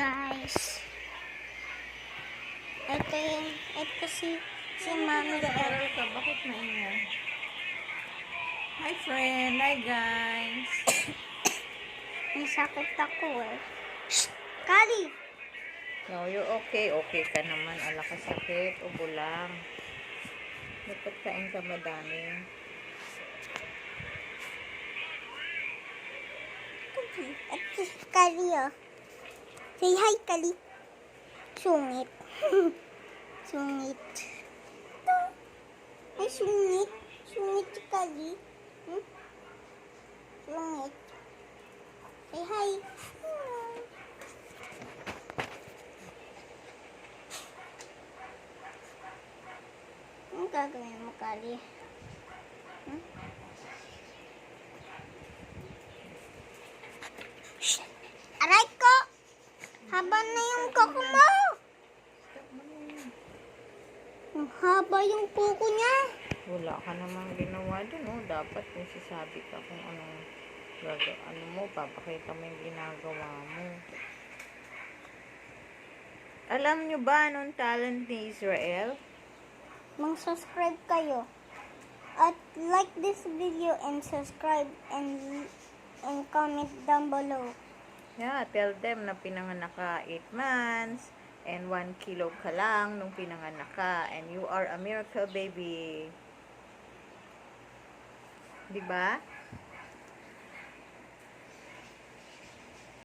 guys. Ito si Mami. Nag-aaral ka, bakit maingay? Hi friend, hi guys. May sakit ako eh. Shh! Kali! No, you're okay. Okay ka naman. Ala ka sakit, ubo lang. Dapat kain ka madami. Ito si Kali oh. Say hi Kali. Sungit. Sungit. Ito. Ay sungit. Sungit si Kali. Sungit. Say hi. Anong gagawin mo, Kali? Shh! Aray ko! Haba na yung kuko mo! Ang haba yung kuko niya. Wala ka namang ginawa dun, oh. Dapat kung sasabi ka kung anong ano mo, papakita mo yung ginagawa mo. Alam nyo ba anong talent ni Israel? Mag-subscribe kayo. At like this video and subscribe and comment down below. Yeah, tell them na pinanganak ka 8 months and 1 kilo ka lang nung pinanganak ka and you are a miracle baby. Diba?